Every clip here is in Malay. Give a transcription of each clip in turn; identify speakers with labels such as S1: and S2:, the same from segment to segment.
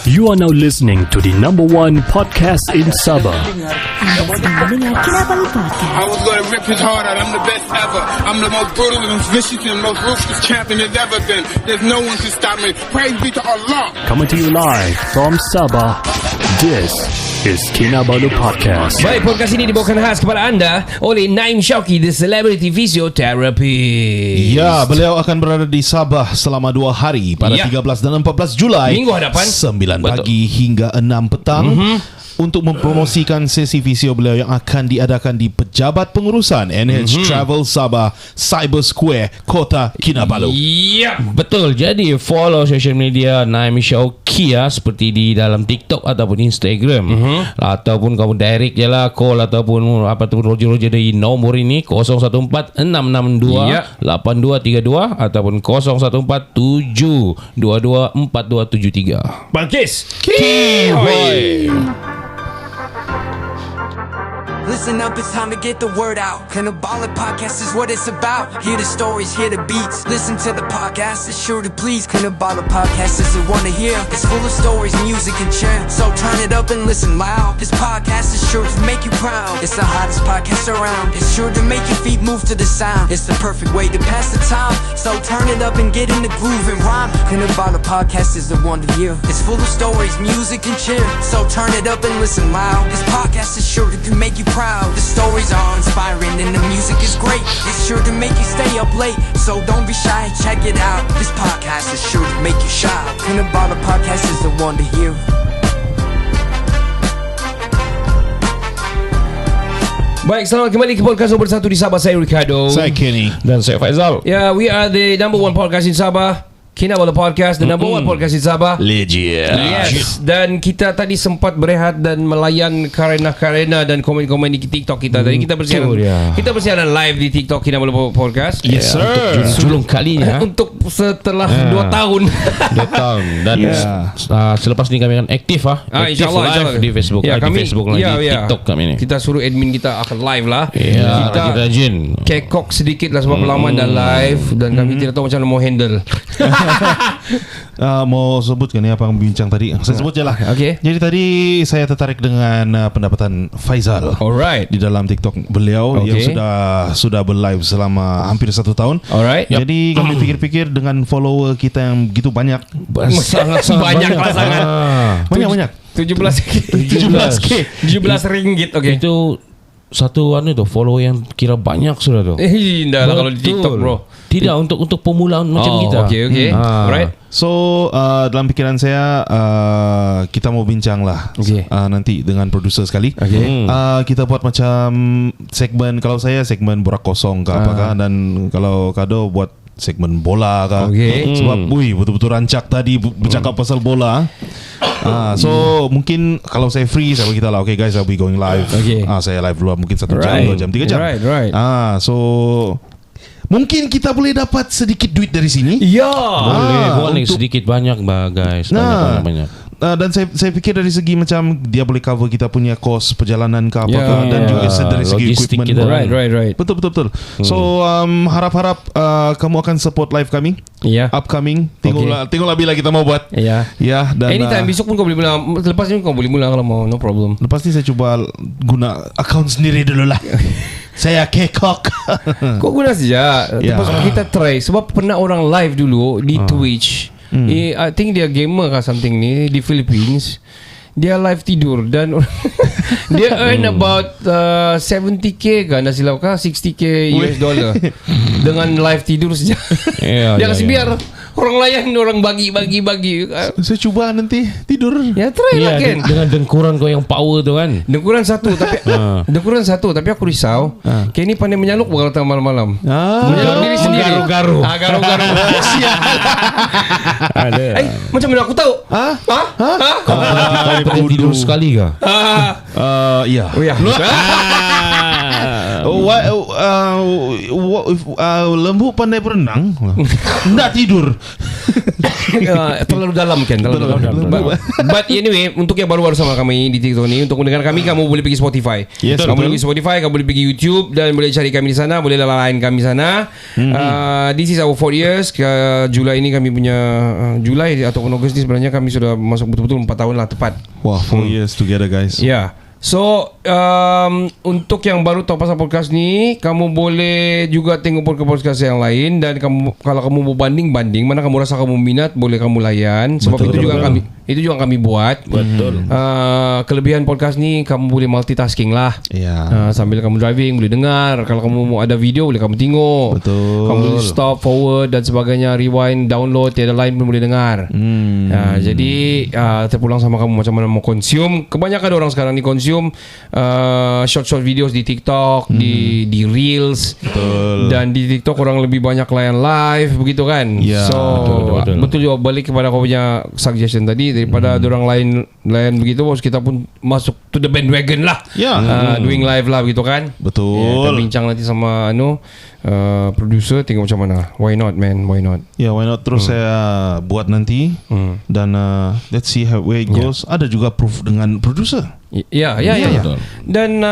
S1: You are now listening to the number one podcast in Sabah.
S2: Dengar Kinabalu Podcast.
S3: I was going to rip his heart out. I'm the best ever. I'm the most brutal and vicious and most ruthless champion there's ever been. There's no one can stop me. Praise be to Allah.
S1: Coming to you live from Sabah. This is Kinabalu Podcast.
S4: Baik, podcast ini dibawakan khas kepada anda oleh Naim Shauki, the celebrity physiotherapist.
S5: Ya, beliau akan berada di Sabah selama 2 hari pada 13 dan 14 Julai.
S4: Minggu hadapan
S5: 9 pagi hingga 6 petang. Untuk mempromosikan sesi fisio beliau yang akan diadakan di Pejabat Pengurusan NH Travel Sabah Cyber Square, Kota Kinabalu.
S4: Ya,
S6: Betul. Jadi follow social media Naim Shauki ya, seperti di dalam TikTok ataupun Instagram. Ataupun kamu direct je lah, call ataupun apa tu Roger dari nombor ini 014 662 8232 ataupun 014 722 4273.
S4: Balkis.
S5: Kiwi.
S7: Listen up, it's time to get the word out. Kinabalu Podcast is what it's about. Hear the stories, hear the beats. Listen to the podcast, it's sure to please. Kinabalu Podcast is the one to hear. It's full of stories, music, and cheer. So turn it up and listen loud. This podcast is sure to make you proud. It's the hottest podcast around. It's sure to make your feet move to the sound. It's the perfect way to pass the time. So turn it up and get in the groove and rhyme. Kinabalu Podcast is the one to hear. It's full of stories, music, and cheer. So turn it up and listen loud. This podcast is sure to make you proud. The stories are inspiring and the music is great. It's sure to make you stay up late. So don't be shy, check it out. This podcast is sure to make you shy. Kinabalu Podcast is the one to hear.
S4: Baik, selamat kembali ke podcast nomor 1 di Sabah. Saya Ricardo.
S5: Saya Kenny.
S6: Dan saya Faizal.
S4: Ya, we are the number one podcast in Sabah. Kinabalu Podcast, the number one podcast in Sabah.
S5: Legend.
S4: Yes. Dan kita tadi sempat berehat dan melayan karena dan komen-komen di TikTok kita. Tadi kita bersiaran live di TikTok Kinabalu Podcast.
S5: Yes, sir.
S6: Julung kalinya.
S4: Untuk setelah 2 tahun.
S6: 2 tahun. Dan selepas ini kami akan aktif aktif
S4: InsyaAllah
S6: live di Facebook.
S4: Ya,
S6: di Facebook lagi, di TikTok kami ni.
S4: Kita suruh admin kita akan live lah.
S6: Ya,
S4: Kita
S6: rajin.
S4: kekok sedikit lah sebab lama dah live. Dan kami tidak tahu macam mana mau handle.
S5: Mau sebutkan ni apa yang bincang tadi. Saya sebut je lah.
S4: Okay.
S5: Jadi tadi saya tertarik dengan pendapatan Faizal.
S4: Alright.
S5: Di dalam TikTok beliau yang sudah berlive selama hampir 1 tahun.
S4: Alright.
S5: Jadi kami pikir-pikir dengan follower kita yang begitu banyak,
S4: Sangat banyak lah sangat.
S5: banyak
S4: 17K 17 ringgit. Okay.
S6: Itu satu follow yang kira banyak sudah tu.
S4: Dah lah kalau di TikTok, bro.
S6: Tidak untuk pemula macam kita.
S4: Okay. Alright.
S5: So dalam pikiran saya kita mau bincang lah nanti dengan producer sekali. Kita buat macam segmen, kalau saya segmen borak kosong ke apakah, dan kalau Kado buat segmen bola kah. Sebab betul-betul rancak tadi bercakap pasal bola. So mungkin kalau saya free saya beritahu lah, okay guys, I'll be going live. Saya live dulu mungkin 1 jam, 2 jam, 3 jam.
S4: Right.
S5: So mungkin kita boleh dapat sedikit duit dari sini.
S4: Ya.
S6: Boleh sedikit banyak guys. Banyak.
S5: Dan saya fikir dari segi macam dia boleh cover kita punya kos perjalanan ke apakah, dan juga dari segi
S6: logistik
S5: equipment
S6: kita.
S4: Right.
S5: Betul. So harap-harap kamu akan support live kami. Upcoming. Tengoklah bila kita mau buat. Dan
S4: anytime, besok pun kau boleh mula. Lepas ni kau boleh mula kalau mau. No problem.
S5: lepas ni saya cuba guna akaun sendiri dulu lah. Saya kekok.
S4: Kau guna saja. Lepas kita try. Sebab pernah orang live dulu di Twitch. I think dia gamer kah something ni di Philippines. Dia live tidur dan dia earn about 70k kan, dah silap kah 60k US dollar dengan live tidur saja. Dia kasi biar orang layan, orang bagi.
S5: Saya cuba nanti tidur.
S4: Ya try lah kan.
S6: Dengan dengkuran kau yang power tu kan.
S4: Dengkuran satu tapi aku risau. Kayak ni pandai menyaluk kalau tengah malam-malam. Menyaluk diri sendiri.
S6: Garu.
S4: Garu.
S6: Ada.
S4: Macam mana aku tahu?
S6: Kau tidur sekali kah?
S5: Ya.
S4: Oh ya.
S5: Lembu pandai berenang, nggak tidur.
S4: Terlalu dalam kan, terlalu dalam. But anyway, untuk yang baru-baru sama kami di TikTok ni, untuk mendengar kami, kamu boleh pergi Spotify.
S5: Yes,
S4: kamu boleh
S5: betul.
S4: pergi Spotify, kamu boleh pergi YouTube dan boleh cari kami di sana, boleh lain kami di sana. This is our 4 years. Julai ini kami punya Julai ataupun Ogos ni sebenarnya kami sudah masuk betul-betul 4 tahun lah tepat.
S5: Wah, 4 years together guys.
S4: Yeah. So untuk yang baru tahu pasal podcast ni, kamu boleh juga tengok podcast yang lain. Dan kalau kamu mau banding-banding, mana kamu rasa kamu minat, boleh kamu layan. Sebab
S5: Betul,
S4: itu juga kami buat.
S6: Betul.
S4: Kelebihan podcast ni, kamu boleh multitasking lah.
S5: Ya.
S4: Sambil kamu driving boleh dengar. Kalau kamu mau ada video, boleh kamu tengok.
S5: Betul.
S4: Kamu boleh stop, forward dan sebagainya, rewind, download, tiada lain pun boleh dengar. Jadi terpulang sama kamu macam mana mau consume. Kebanyakan orang sekarang ni consume short videos di TikTok, di Reels.
S5: Betul.
S4: Dan di TikTok orang lebih banyak layan live begitu kan.
S5: Ya,
S4: So betul juga, balik kepada kau punya suggestion tadi, daripada orang lain begitu, bos, kita pun masuk to the bandwagon lah.
S5: Ya.
S4: Doing live lah begitu kan.
S5: Betul.
S4: Kita bincang nanti sama producer, tengok macam mana. Why not man, why not.
S5: Ya, why not terus saya buat nanti. Dan let's see how it goes. Ada juga proof dengan producer.
S4: Ya.
S6: Betul.
S4: Dan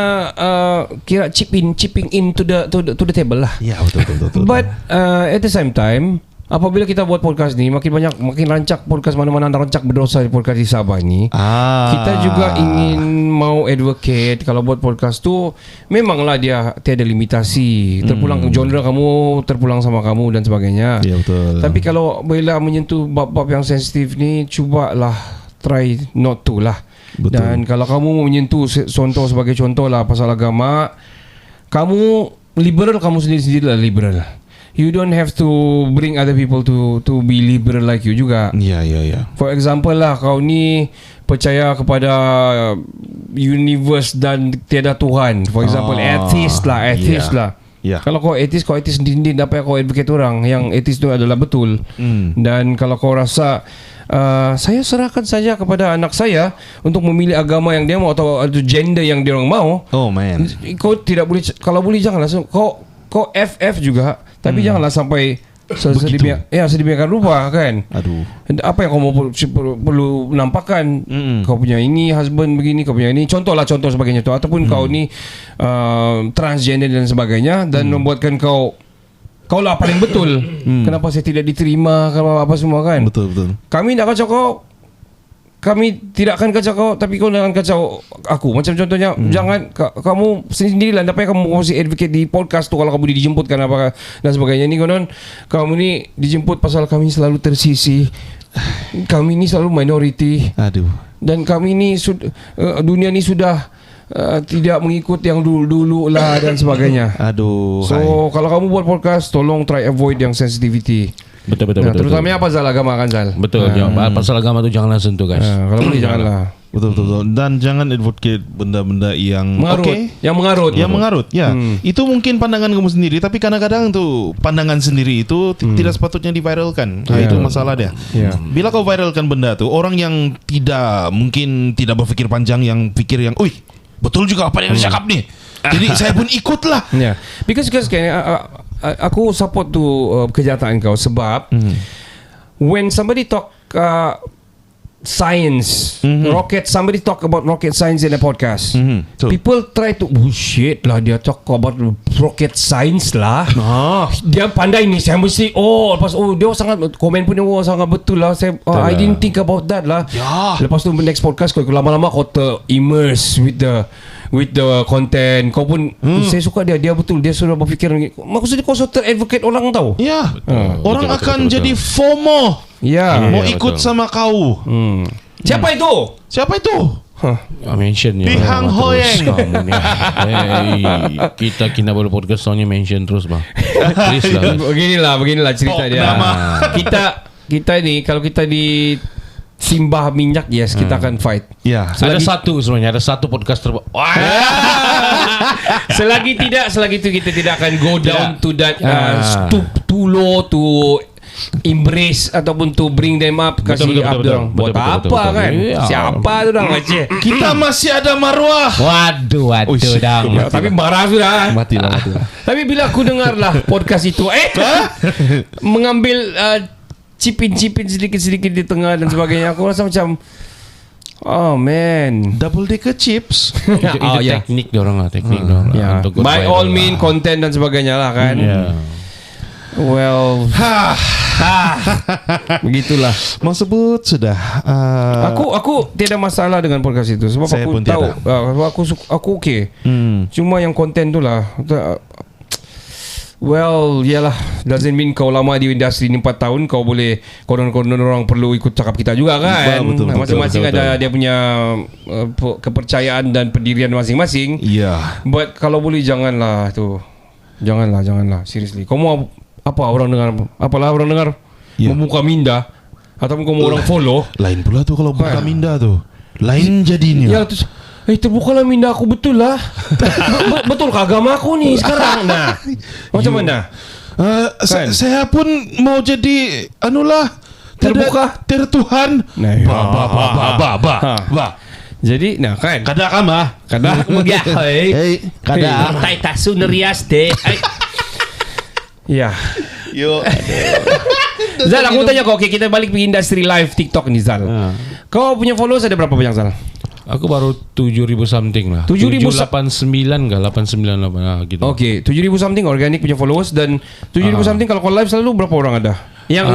S4: kira chipping in to the table lah.
S5: Ya, betul.
S4: But at the same time, apabila kita buat podcast ni, makin rancak podcast mana-mana rancak berdosa di podcast di Sabah ni. Kita juga ingin mau advocate kalau buat podcast tu memanglah dia tiada limitasi. Terpulang ke genre kamu, terpulang sama kamu dan sebagainya.
S5: Ya, betul.
S4: Tapi kalau bila menyentuh bab-bab yang sensitif ni, cubalah try not to lah.
S5: Betul.
S4: Dan kalau kamu mau menyentuh sebagai contoh lah pasal agama, kamu liberal, kamu sendiri lah liberal. You don't have to bring other people to be liberal like you juga.
S5: Ya.
S4: For example lah, kau ni percaya kepada universe dan tiada Tuhan. For example, atheist lah.
S5: Ya.
S4: Kalau kau atheist sendiri, apa yang kau advocate orang yang atheist tu adalah betul. Dan kalau kau rasa saya serahkan saja kepada anak saya untuk memilih agama yang dia mau atau gender yang dia orang mau.
S5: Oh man.
S4: Kau tidak boleh, kalau boleh janganlah kau FF juga, tapi janganlah sampai sedemikian rupa kan.
S5: Aduh.
S4: Apa yang kau mau perlu nampakkan? Kau punya ini husband begini, kau punya ini contoh sebagainya tu, ataupun kau ni transgender dan sebagainya, dan membuatkan kau lah paling betul. Kenapa saya tidak diterima, apa semua kan?
S5: Betul.
S4: Kami nak kacau kau, kami tidak akan kacau kau, tapi kau jangan kacau aku. Macam contohnya, jangan kamu sendirilah. Apa yang kamu mesti advocate di podcast tu, kalau kamu dijemputkan apa dan sebagainya ni, konon kamu ni dijemput pasal kami selalu tersisih, kami ni selalu minority.
S5: Aduh.
S4: Dan kami ni dunia ni sudah tidak mengikut yang dulu lah dan sebagainya.
S5: Aduh.
S4: So kalau kamu buat podcast, tolong try avoid yang sensitivity.
S6: Betul.
S4: Terutamanya apa Zal, agama kan Zal.
S6: Betul. Pasal agama tu janganlah sentuh guys.
S4: Kalau boleh janganlah.
S5: Betul. Dan jangan advocate benda-benda yang
S4: mengarut. Yang mengarut.
S5: Ya. Itu mungkin pandangan kamu sendiri, tapi kadang-kadang tu pandangan sendiri itu tidak sepatutnya diviralkan. Itu masalah dia. Bila kau viralkan benda tu, orang yang mungkin tidak berfikir panjang, yang pikir yang, betul juga apa yang dia cakap ni. Jadi saya pun ikutlah.
S4: Because aku support tu kenyataan kau, sebab when somebody talk science, somebody talk about rocket science in a podcast, people try to bullshit lah, dia talk about rocket science lah. Dia pandai ni, saya mesti lepas dia sangat komen pun dia sangat betul lah. Saya I didn't think about that lah. Lepas tu next podcast kau lama-lama kau immerse with the content. Kau pun saya suka dia betul, dia sudah berfikir. Maksudnya kau sudah ter-advocate orang tahu.
S5: Ya. Orang akan jadi FOMO. Mau ikut sama kau.
S4: Siapa itu?
S6: Mention ya.
S5: Bihang Hoyeng.
S6: Kita Kinabalu podcast soalnya mention terus bang. Please lah.
S4: Beginilah cerita dia. Kita ni kalau kita di simbah minyak, kita akan fight.
S6: Ada satu podcast
S4: selagi itu kita tidak akan go down to that too low to embrace ataupun to bring them up, kasih up dorang. Buat apa kan? Siapa tu orang Aceh?
S5: Kita masih ada maruah.
S6: Waduh dang.
S4: Ya, tapi marah sudah.
S5: Matilah.
S4: Tapi bila aku dengar lah podcast itu mengambil cipin-cipin sedikit-sedikit di tengah dan sebagainya, aku rasa macam oh man,
S5: Double decker chips.
S6: Itu teknik dorang lah,
S4: ya. By all means konten dan sebagainya lah kan. Well, begitulah.
S5: Mau sebut sudah.
S4: Aku tidak masalah dengan podcast itu sebab
S5: Saya
S4: aku
S5: pun
S4: tahu aku okey. Cuma yang konten tu lah. Well, yalah, doesn't mean kau lama di industri ni 4 tahun kau boleh konon-konon orang perlu ikut cakap kita juga kan. Masing-masing ada dia punya kepercayaan dan pendirian masing-masing.
S5: Ya.
S4: But kalau boleh janganlah tu. Janganlah. Seriously. Kau mau apa orang dengar? Apalah orang dengar? Membuka minda ataupun kau mau orang follow?
S5: Lain pula tu kalau buka minda tu. Lain jadinya.
S4: Ya tu. Terbukalah minda aku betul lah. Betul ke agama aku ni sekarang? Nah, macam mana?
S5: Saya pun mau jadi anulah
S4: terbuka
S5: Tuhan.
S4: Jadi, nah kan?
S5: Kada kama.
S4: Kada begitu.
S5: Kada.
S4: Tai tasu nerias deh. Ya.
S5: Yo.
S4: Zal, aku tanya kau, kita balik ke industri live TikTok ni Zal. Kau punya followers ada berapa banyak Zal?
S6: Aku baru 7,000 something lah. 7,089 ke 898 gitu.
S4: Okay, 7,000 something organic punya followers dan 7,000 something kalau kau live selalu berapa orang ada? Yang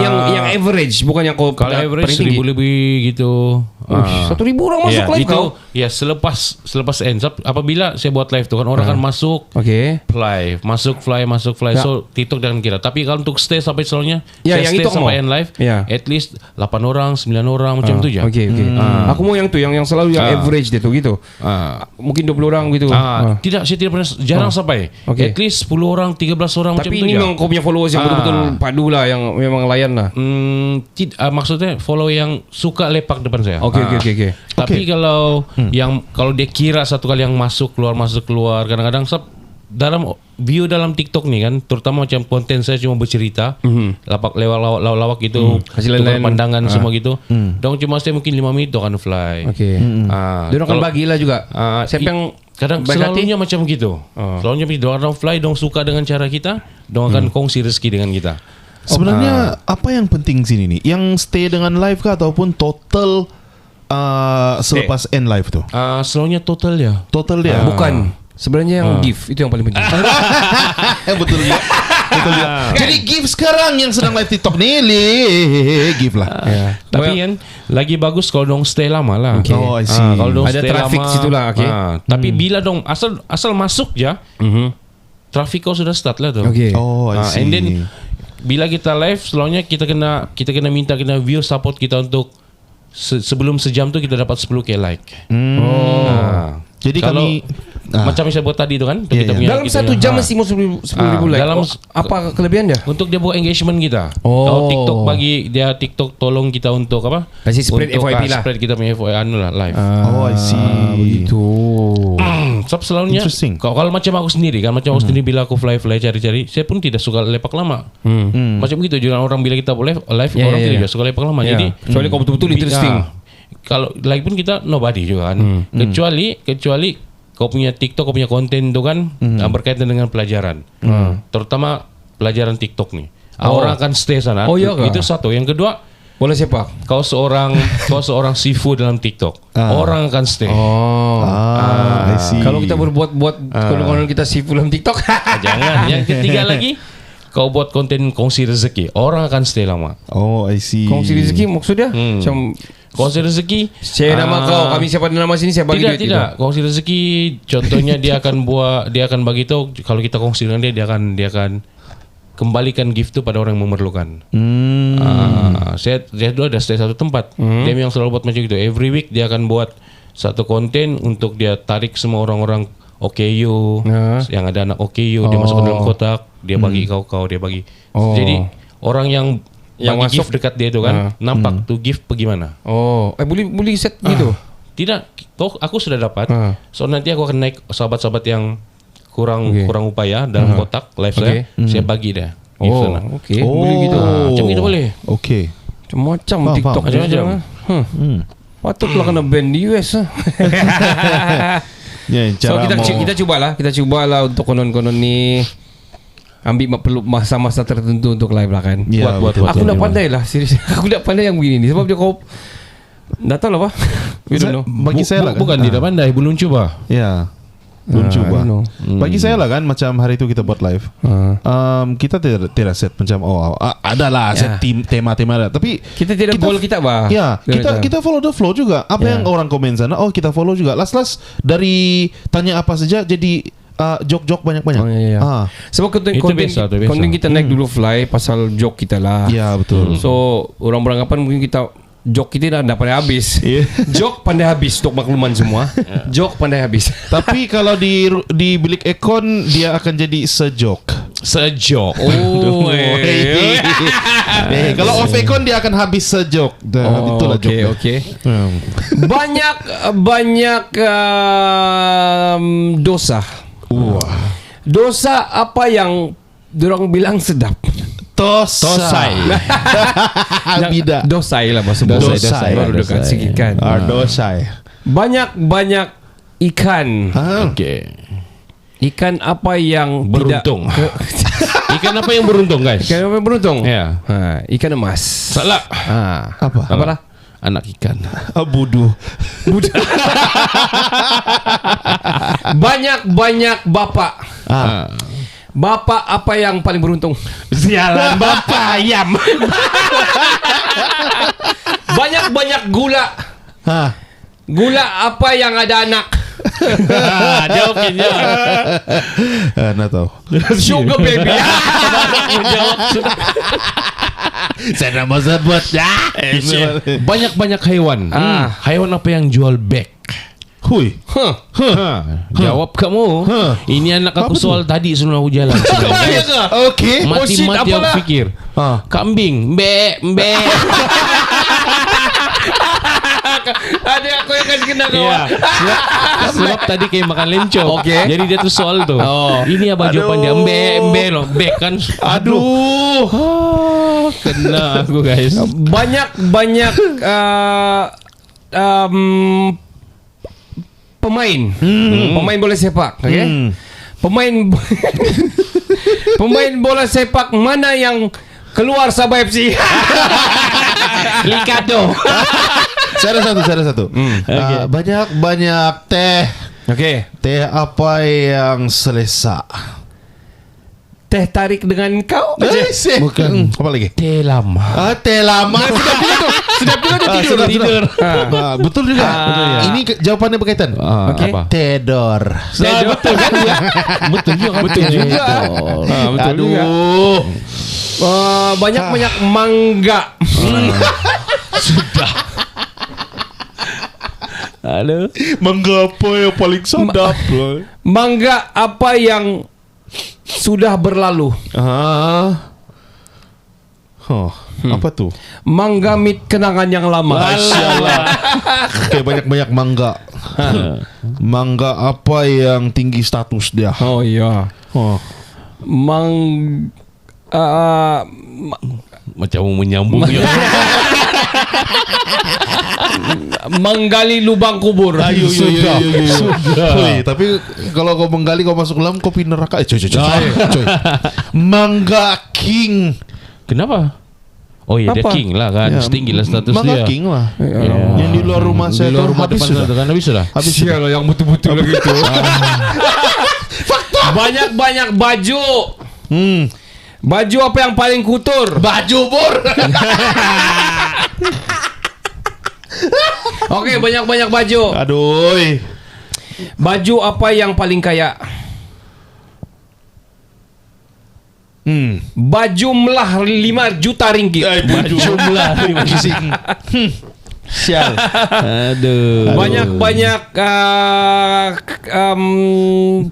S4: average, bukan yang kau
S6: kalau average 1,000 lebih gitu.
S4: 1,000 orang masuk live
S6: itu,
S4: kau.
S6: Ya selepas end up, apabila saya buat live tu kan orang kan masuk live, masuk fly. So TikTok jangan kira. Tapi kalau untuk stay sampai selanjutnya, saya
S4: yang
S6: stay
S4: itu
S6: sampai end live, at least 8 orang, 9 orang macam tu je.
S4: Okay. Aku mau yang tu, yang selalu yang average dia tu gitu. Mungkin 20 orang gitu.
S6: Tidak, saya tidak pernah, jarang sampai. At least 10 orang, 13 orang macam tu je.
S4: Tapi ini memang kau punya followers yang betul-betul padu lah, yang memang layan lah.
S6: Maksudnya follow yang suka lepak depan saya.
S4: Okay.
S6: Tapi kalau kalau dia kira satu kali yang masuk keluar, kadang-kadang dalam view dalam TikTok ni kan, terutama macam konten saya cuma bercerita, lawak gitu, tukar pandangan semua gitu. Dong cuma saya mungkin 5 minit akan fly.
S4: Dia akan bagilah juga. Siapa yang
S6: kadang selalunya macam gitu. Selalunya orang fly, dong suka dengan cara kita, dong akan kongsi rezeki dengan kita.
S5: Sebenarnya apa yang penting sini nih? Yang stay dengan live kah ataupun total selepas end live tu?
S6: Selalunya total ya.
S5: Total dia.
S4: Bukan. Sebenarnya yang gift itu yang paling penting.
S5: Betul juga. Jadi gift sekarang yang sedang live TikTok ni gift lah.
S6: Tapi kan lagi bagus kalau dong stay lama lah.
S5: Oh, I see.
S6: Kalau dong
S4: ada
S6: stay
S4: traffic
S6: lama,
S4: situ lah.
S6: Tapi bila dong asal masuk ya, traffic kau sudah start lah tu.
S5: Oh, I see.
S6: And then bila kita live, selalunya kita kena minta view support kita untuk sebelum sejam tu kita dapat 10k like.
S5: Jadi
S6: kalau
S5: kami
S6: macam yang saya buat tadi tu kan, kita punya
S4: dalam 1 jam mesti mau 10,000 like.
S6: Dalam
S4: apa kelebihan dia?
S6: Untuk dia buat engagement kita. Kalau TikTok tolong kita untuk apa?
S4: Kasih spread FYP lah.
S6: Spread kita punya FYP lah live.
S5: I see.
S4: Begitu.
S6: Sebab selalunya kalau macam aku sendiri kan, macam aku sendiri bila aku fly cari-cari, saya pun tidak suka lepak lama. Macam begitu juga orang bila kita boleh live, orang tidak suka lepak lama. Jadi
S4: kecuali kau betul-betul interesting.
S6: Kalau lagi pun kita nobody juga kan. Kecuali kau punya TikTok, kau punya konten tu kan berkaitan dengan pelajaran. Terutama pelajaran TikTok ni. Orang akan stay sana. Itu satu. Yang kedua,
S4: boleh sepak.
S6: Kau seorang sifu dalam TikTok. Orang akan stay.
S5: I see.
S4: Kalau kita berbuat kalau kita sifu dalam TikTok.
S6: Jangan. Yang ketiga lagi, kau buat konten kongsi rezeki, orang akan stay lama.
S5: Oh, I see.
S4: Kongsi rezeki maksudnya? Macam
S6: kongsi rezeki,
S4: saya nama kau, kami siapa nama sini, saya bagi duit.
S6: Tidak. Kongsi rezeki, contohnya dia akan bagi tahu kalau kita kongsi dengan dia akan kembalikan gift tu pada orang yang memerlukan. Saya dulu ada stay satu tempat. Dia memang selalu buat macam itu. Every week dia akan buat satu konten untuk dia tarik semua orang-orang OKU, yang ada anak OKU, dia masuk ke dalam kotak, dia bagi kau, dia bagi. Jadi orang yang bagi gift dekat dia tu kan, nampak tu gift pergi mana.
S4: Boleh set gitu?
S6: Tidak, aku sudah dapat. So nanti aku akan naik sahabat-sahabat yang kurang upaya dalam kotak live saya bagi dia. Oh,
S4: okay. Boleh gitu.
S6: Macam gitu boleh.
S5: Okay.
S4: Macam
S5: Faham,
S4: TikTok
S5: faham.
S4: macam-macam. Patutlah kena ban di US.
S5: Ya,
S4: So
S5: cara
S4: kita cubalah untuk konon-konon ni ambil perlu masa-masa tertentu untuk live lah kan.
S5: Ya,
S6: Buat.
S4: Aku dah pandai lah serius. Aku dah pandai yang begini ni sebab dia kau dah tahu lah apa. You don't know.
S5: Bagi saya lah kan.
S6: Bukan tidak pandai, belum cuba.
S5: Ya. Belum
S4: I
S5: cuba.
S4: don't know.
S5: Bagi saya lah kan, macam hari itu kita buat live. Kita tidak set macam adalah set tema-tema, tapi
S4: Kita tidak follow kita bah.
S5: ya, kita follow the flow juga. Apa yang orang komen sana, kita follow juga. Last dari tanya apa saja jadi joke-joke banyak-banyak.
S4: Sebab
S6: Itu biasa, itu biasa.
S4: konten kita naik dulu fly pasal joke kita lah.
S5: Ya, betul.
S4: So orang beranggapan mungkin kita joke kita dah pandai habis. Joke pandai habis untuk makluman semua. Joke pandai habis.
S5: Tapi kalau di bilik ekon dia akan jadi sejok.
S6: Sejok.
S4: Oh,
S5: Kalau off ekon dia akan habis sejok. Itulah joke.
S4: Okay. Banyak dosa. Dosa apa yang dorang bilang sedap?
S5: Tosai. Bida.
S4: Dosai lah bahasa
S5: Dosai.
S4: baru dekat sikit kan.
S5: Dosai.
S4: Banyak ikan.
S6: Okey.
S4: Ikan apa yang
S6: Beruntung. Ikan apa yang beruntung, guys?
S4: Ikan apa yang beruntung?
S6: Ya.
S4: Ikan emas.
S6: Salah.
S5: Apa?
S4: Apalah?
S6: Anak ikan.
S5: Budu.
S4: Banyak bapak. Bapak apa yang paling beruntung?
S6: Sialan bapak ayam.
S4: Banyak gula. Gula apa yang ada anak?
S6: Jawabin je.
S5: Nak tahu.
S4: Sugar baby.
S5: Saya nak masa buat
S6: Banyak haiwan. Haiwan apa yang jual beg?
S5: Hui.
S6: Jawab kamu. Ini anak aku soal tadi sebelum aku jalan.
S5: Okay.
S6: Mati-mati aku fikir. Kambing. Mbek.
S4: Ada aku yang kasih kena kau.
S6: Ya. Sebab tadi kayak makan lencong.
S4: Okey.
S6: Jadi dia tuh soal tuh. Ini apa jawaban dia? Mbek loh. Bek kan.
S5: Aduh.
S6: Kena aku guys.
S4: Banyak pemain. Pemain bola sepak, okey? Pemain bola sepak mana yang keluar Sabah FC?
S6: Likado.
S5: Saya ada satu. Banyak teh.
S4: Okey.
S5: Teh apa yang selesa?
S4: Teh tarik dengan kau?
S5: Bukan. Apa lagi?
S6: Teh lama.
S5: Teh lama.
S4: Sudah tidur.
S5: Betul juga. Ini jawapannya berkaitan.
S4: Okey.
S6: Apa?
S5: Tedor.
S6: Betul kan? Betul juga.
S4: Betul juga. Banyak mangga.
S6: Sudah. Halo.
S5: Mangga apa yang paling sedap?
S4: Mangga apa yang sudah berlalu?
S5: Apa tuh?
S4: Mangga mit kenangan yang lama.
S5: Masyaallah. Oke, banyak mangga. Mangga apa yang tinggi status dia?
S4: Oh iya.
S6: Macam menyambung je.
S4: Menggali lubang kubur.
S5: Sudah. Tapi kalau kau menggali kau masuk dalam kopi neraka. Coy. Mangga king.
S6: Kenapa? Oh iya, dia king lah kan. Setinggi lah status
S5: Mangga
S6: dia.
S5: king lah. Yang di luar rumah saya
S6: Di luar rumah
S5: habis
S6: depan
S5: sudah.
S6: kan habis sudah.
S5: Habis
S4: Sial yang betul-betul lagi itu. Banyak baju. Baju apa yang paling kotor?
S5: Baju bor.
S4: Okey, banyak baju.
S5: Aduh.
S4: Baju apa yang paling kaya? Baju melah 5 juta ringgit.
S5: Jumlah sial.
S6: Aduh.
S4: Banyak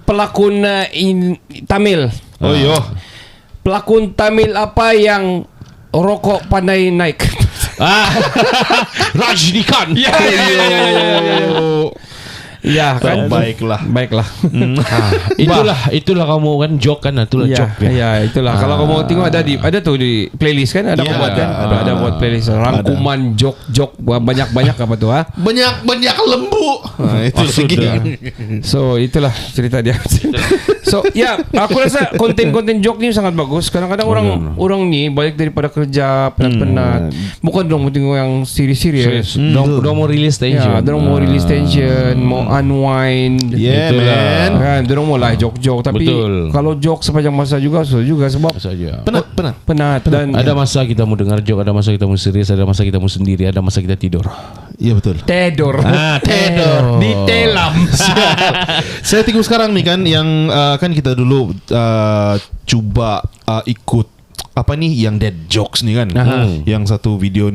S4: pelakon Tamil.
S5: Oh iya.
S4: Pelakon Tamil apa yang rokok pandai naik?
S6: Rajinikan.
S4: Ya. Ya kan.
S5: Baiklah.
S6: Itulah kamu kan joke kan, itulah joke.
S4: Ya itulah. Kalau kamu tengok ada tuh di playlist kan, ada buat kan, ada buat playlist rangkuman joke banyak apa tuh
S5: Banyak lembu. Itu
S4: So itulah cerita dia. So aku rasa konten joke ni sangat bagus. Kadang-kadang orang ni balik daripada kerja penat-penat, bukan dong tengok yang serius.
S6: Dong mau release tension.
S4: Dong mau release tension, mau unwind.
S5: Yeah, man.
S4: Kan, dong mau lah joke. Tapi kalau joke sepanjang masa juga susah juga sebab penat. Dan
S6: ada masa kita mau dengar joke, ada masa kita mau serius, ada masa kita mau sendiri, ada masa kita tidur.
S5: Iya betul.
S4: Tidur di telam.
S5: Saya tengok sekarang nih kan yang kan kita dulu cuba ikut apa nih yang dead jokes nih kan. Yang satu video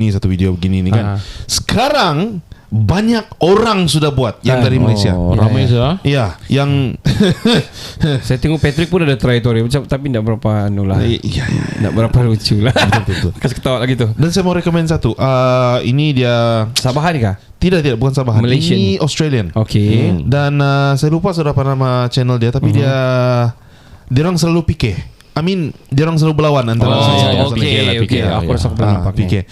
S5: begini nih kan. Sekarang banyak orang sudah buat yang dari Malaysia.
S6: Ramai sudah.
S5: Iya, yang
S4: saya tengok Patrick pun ada try tu tapi tak berapa tak berapa lucu lah.
S5: Betul.
S4: Kasih ketawa lagi tu.
S5: Dan saya mau rekomen satu. Ini dia
S4: Sabahan kah?
S5: Tidak, bukan Sabahan.
S4: Malaysian.
S5: Ini Australian.
S4: Okay.
S5: Dan saya lupa sudah apa nama channel dia, tapi dia orang selalu fikir. I mean, dia orang selalu berlawan antara saya.
S4: Okay. Aku rasa aku pernah nampak.
S5: Fikir.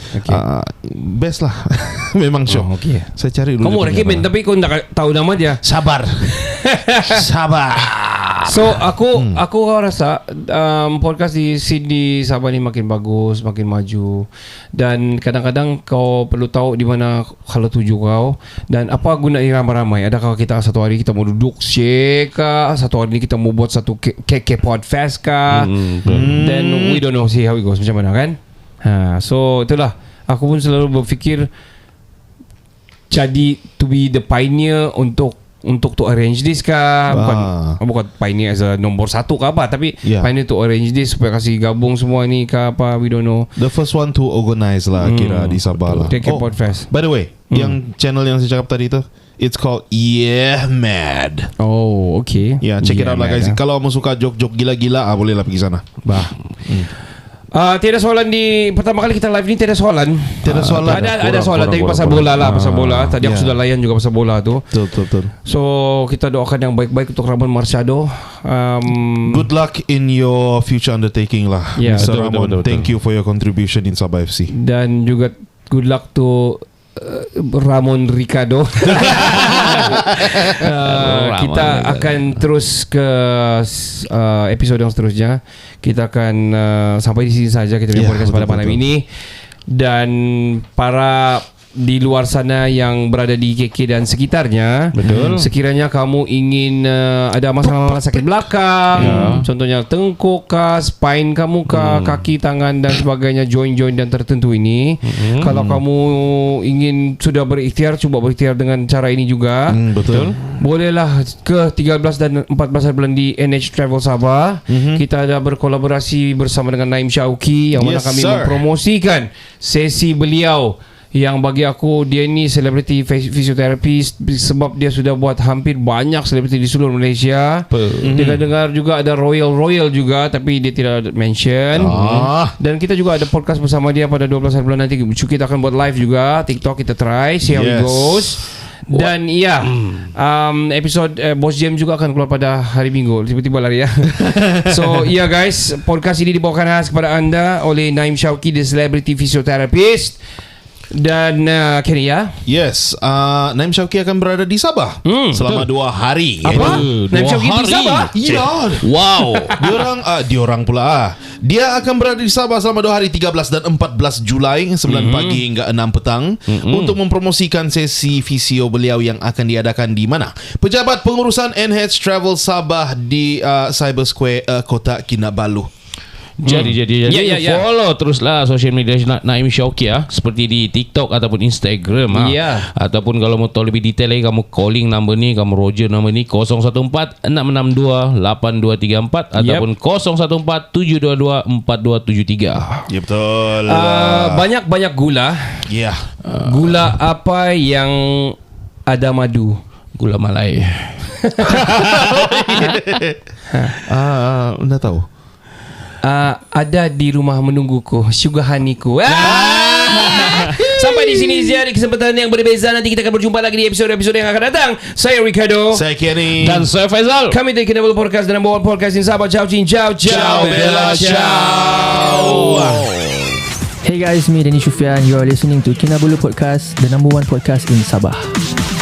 S5: Best lah. Memang show.
S4: Okay.
S5: Saya cari dulu.
S4: Kamu recommend tapi kau tak tahu nama dia.
S5: Sabar.
S4: So aku rasa podcast di Sydney Sabah ni makin bagus, makin maju. Dan kadang-kadang kau perlu tahu di mana kalau tuju kau dan apa guna ramai-ramai. Adakah kita satu hari kita mau duduk shake kah? Satu hari ni kita mau buat satu KK Podfest kah? Then we don't know, see how it goes macam mana kan. So itulah aku pun selalu berfikir jadi to be the pioneer untuk to arrange this kah, bukan pioneer as a nombor satu kah apa, tapi pioneer to arrange this supaya kasih gabung semua ni kah apa, we don't know.
S5: The first one to organize lah kira di Sabah lah.
S4: KK Podfest.
S5: By the way, yang channel yang saya cakap tadi tu, it's called Yeah Mad.
S4: Oh, okay.
S5: Check it out lah guys. Kalau kamu suka joke-joke gila-gila, boleh lah pergi sana.
S4: Tiada soalan di pertama kali kita live ni, tiada soalan. Ada soalan tapi pasal bola lah, pasal bola. Tadi aku sudah layan juga pasal bola tu.
S5: Betul.
S4: So kita doakan yang baik-baik untuk Ramon Marciado.
S5: Good luck in your future undertaking lah, Mr. Ramon. Thank you for your contribution in Sabah FC.
S4: Dan juga good luck to Ramon Ricardo. Kita akan terus ke episod yang seterusnya. Kita akan sampai di sini saja kita punya podcast pada malam ini. Dan para di luar sana yang berada di KK dan sekitarnya, sekiranya kamu ingin ada masalah sakit belakang, contohnya tengkuk kah, spine kamu kah, kaki, tangan dan sebagainya, joint-joint dan tertentu ini, kalau kamu ingin sudah berikhtiar, cuba berikhtiar dengan cara ini juga. Bolehlah ke 13 dan 14 bulan di NH Travel Sabah. Kita ada berkolaborasi bersama dengan Naim Syauqi yang mana kami mempromosikan sesi beliau yang bagi aku dia ni selebriti fisioterapis sebab dia sudah buat hampir banyak selebriti di seluruh Malaysia. Dengar juga ada Royal juga tapi dia tidak mention. Dan kita juga ada podcast bersama dia pada 12 bulan nanti. Kita akan buat live juga TikTok, kita try see how it goes. Dan episod Boss Jam juga akan keluar pada hari Minggu. Tiba-tiba lari ya. So guys, podcast ini dibawakan khas kepada anda oleh Naim Syauqi, the celebrity physiotherapist. Dan Kenny
S5: Yes, Naim Syauqi akan berada di Sabah selama 2 hari.
S4: Apa? Naim Syauqi di Sabah?
S5: Ya. Wow. Diorang pula. Dia akan berada di Sabah selama 2 hari, 13 dan 14 Julai 9 pagi hingga 6 petang untuk mempromosikan sesi fisio beliau yang akan diadakan di mana? Pejabat Pengurusan NH Travel Sabah di Cyber Square Kota Kinabalu.
S6: Jadi follow teruslah social media Naim Syauqi seperti di TikTok ataupun Instagram ataupun kalau mau tahu lebih detail lagi kamu calling number ni, kamu Roger number ni 014-662-8234 ataupun 014-722-4273.
S5: Ya betul.
S4: Banyak gula. Gula apa yang ada madu?
S6: Gula Malai.
S5: Anda tahu?
S4: Ada di rumah menungguku, Sugar Honeyku. Sampai di sini saja di kesempatan yang berbeza. Nanti kita akan berjumpa lagi di episode-episode yang akan datang. Saya Ricardo.
S5: Saya Kenny.
S6: Dan saya Faizal.
S4: Kami dari Kinabalu Podcast, the number one podcast in Sabah. Ciao, cing, ciao, ciao,
S6: Bella, ciao.
S8: Hey guys, me Danny Shufian. You are listening to Kinabalu Podcast, the number one podcast in Sabah.